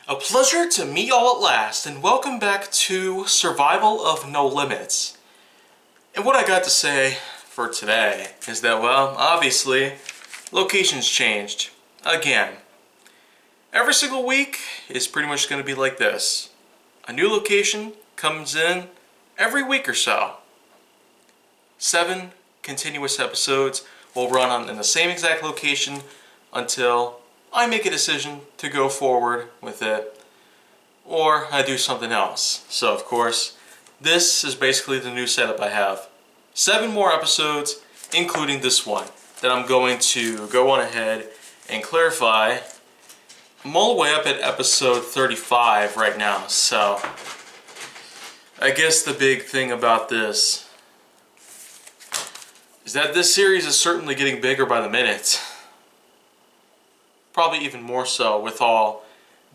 A pleasure to meet y'all at last, and welcome back to Survival of No Limits. And what I got to say for today is that, well, obviously, location's changed. Again. Every single week is pretty much going to be like this. A new location comes in every week or so. 7 continuous episodes will run on in the same exact location until I make a decision to go forward with it, or I do something else. So of course, this is basically the new setup I have. 7 more episodes, including this one, that I'm going to go on ahead and clarify. I'm all the way up at episode 35 right now, so I guess the big thing about this is that this series is certainly getting bigger by the minute. Probably even more so with all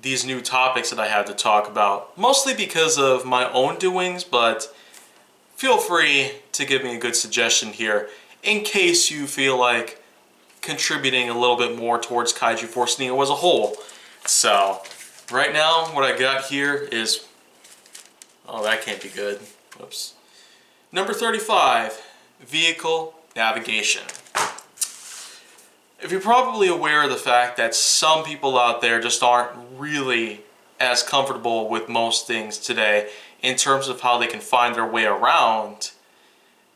these new topics that I had to talk about. Mostly because of my own doings, but feel free to give me a good suggestion here in case you feel like contributing a little bit more towards Kaiju Force Neo as a whole. So, right now, what I got here is... oh, that can't be good. Whoops. Number 35, Vehicle Navigation. If you're probably aware of the fact that some people out there just aren't really as comfortable with most things today in terms of how they can find their way around,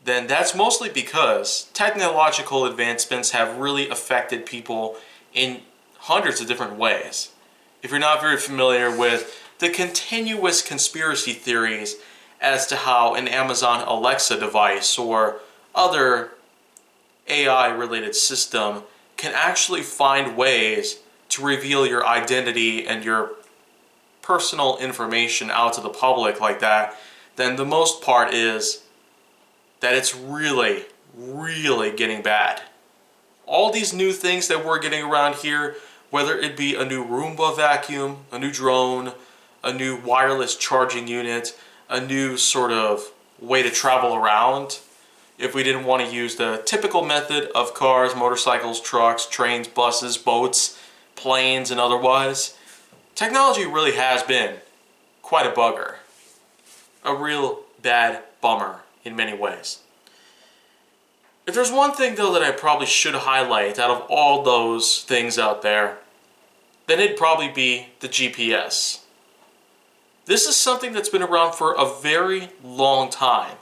then that's mostly because technological advancements have really affected people in hundreds of different ways. If you're not very familiar with the continuous conspiracy theories as to how an Amazon Alexa device or other AI-related system can actually find ways to reveal your identity and your personal information out to the public like that, then the most part is that it's really, really getting bad. All these new things that we're getting around here, whether it be a new Roomba vacuum, a new drone, a new wireless charging unit, a new sort of way to travel around, if we didn't want to use the typical method of cars, motorcycles, trucks, trains, buses, boats, planes, and otherwise, technology really has been quite a bugger. A real bad bummer in many ways. If there's one thing though that I probably should highlight out of all those things out there, then it'd probably be the GPS. This is something that's been around for a very long time.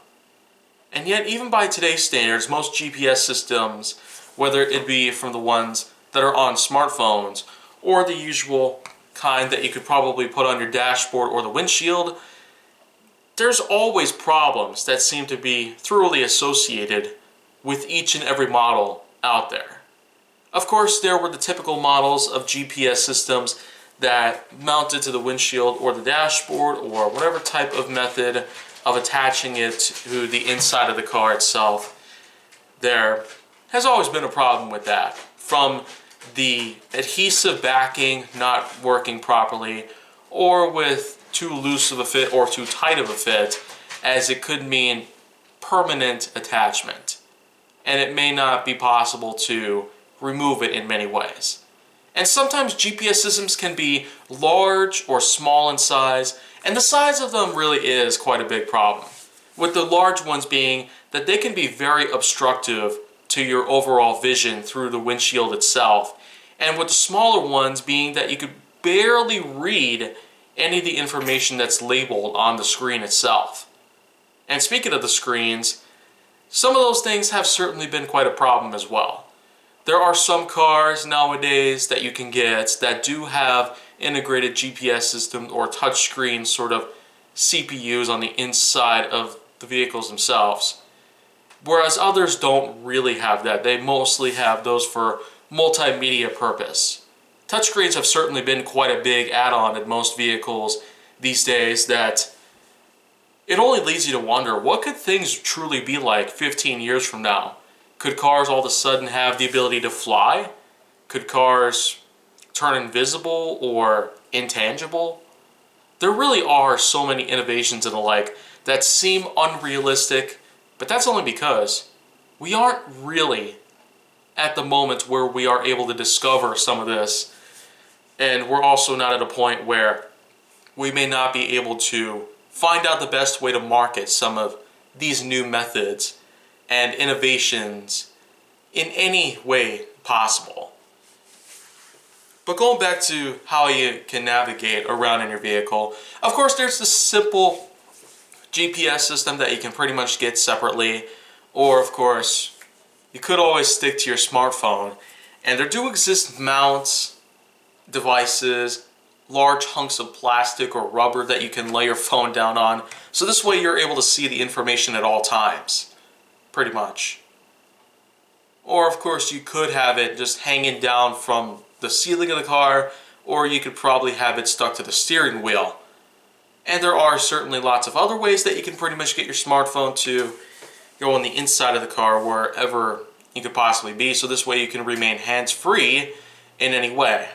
And yet, even by today's standards, most GPS systems, whether it be from the ones that are on smartphones or the usual kind that you could probably put on your dashboard or the windshield, there's always problems that seem to be thoroughly associated with each and every model out there. Of course, there were the typical models of GPS systems that mounted to the windshield or the dashboard or whatever type of method of attaching it to the inside of the car itself. There has always been a problem with that, from the adhesive backing not working properly, or with too loose of a fit or too tight of a fit, as it could mean permanent attachment, and it may not be possible to remove it in many ways. And sometimes GPS systems can be large or small in size, and the size of them really is quite a big problem. With the large ones being that they can be very obstructive to your overall vision through the windshield itself, and with the smaller ones being that you could barely read any of the information that's labeled on the screen itself. And speaking of the screens, some of those things have certainly been quite a problem as well. There are some cars nowadays that you can get that do have integrated GPS system or touchscreen sort of CPUs on the inside of the vehicles themselves. Whereas others don't really have that. They mostly have those for multimedia purpose. Touchscreens have certainly been quite a big add-on in most vehicles these days that it only leads you to wonder, what could things truly be like 15 years from now? Could cars all of a sudden have the ability to fly? Could cars turn invisible or intangible? There really are so many innovations and the like that seem unrealistic, but that's only because we aren't really at the moment where we are able to discover some of this And we're also not at a point where we may not be able to find out the best way to market some of these new methods and innovations in any way possible. But going back to how you can navigate around in your vehicle, of course there's the simple GPS system that you can pretty much get separately, or of course you could always stick to your smartphone. And there do exist mounts, devices, large hunks of plastic or rubber that you can lay your phone down on, so this way you're able to see the information at all times, pretty much. Or of course you could have it just hanging down from the ceiling of the car, or you could probably have it stuck to the steering wheel. And there are certainly lots of other ways that you can pretty much get your smartphone to go on the inside of the car wherever you could possibly be, so this way you can remain hands-free in any way.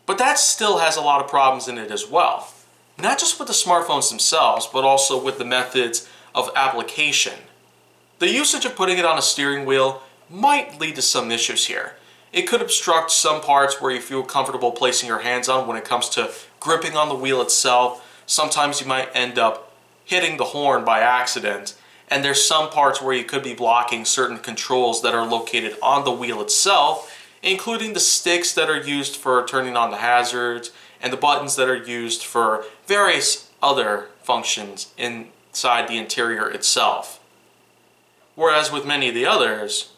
But that still has a lot of problems in it as well. Not just with the smartphones themselves, but also with the methods of application. The usage of putting it on a steering wheel might lead to some issues here. It could obstruct some parts where you feel comfortable placing your hands on when it comes to gripping on the wheel itself. Sometimes you might end up hitting the horn by accident, and there's some parts where you could be blocking certain controls that are located on the wheel itself, including the sticks that are used for turning on the hazards and the buttons that are used for various other functions inside the interior itself. Whereas with many of the others,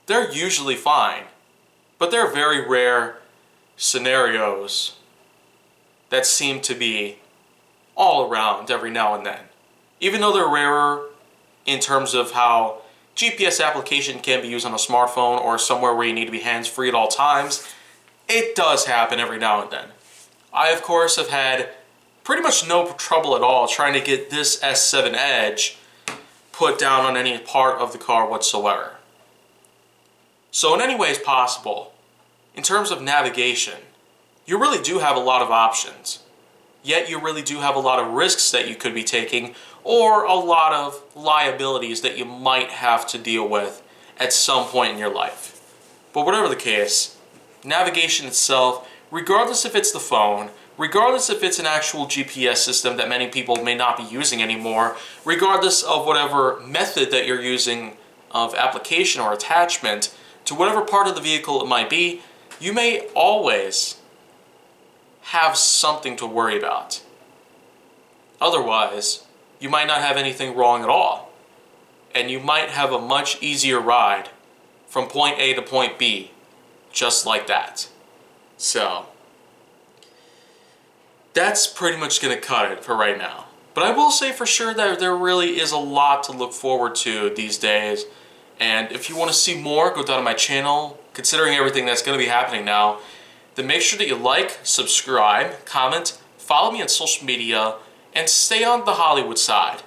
they're usually fine, but there are very rare scenarios that seem to be all around every now and then. Even though they're rarer in terms of how GPS application can be used on a smartphone or somewhere where you need to be hands-free at all times, it does happen every now and then. I, of course, have had pretty much no trouble at all trying to get this S7 Edge put down on any part of the car whatsoever. So in any ways possible, in terms of navigation, you really do have a lot of options. Yet you really do have a lot of risks that you could be taking, or a lot of liabilities that you might have to deal with at some point in your life. But whatever the case, navigation itself, regardless if it's the phone, regardless if it's an actual GPS system that many people may not be using anymore, regardless of whatever method that you're using of application or attachment to whatever part of the vehicle it might be, you may always have something to worry about. Otherwise, you might not have anything wrong at all, and you might have a much easier ride from point A to point B, just like that. So, that's pretty much going to cut it for right now. But I will say for sure that there really is a lot to look forward to these days, and if you want to see more, go down to my channel. Considering everything that's going to be happening now, then make sure that you like, subscribe, comment, follow me on social media, and stay on the Hollywood side.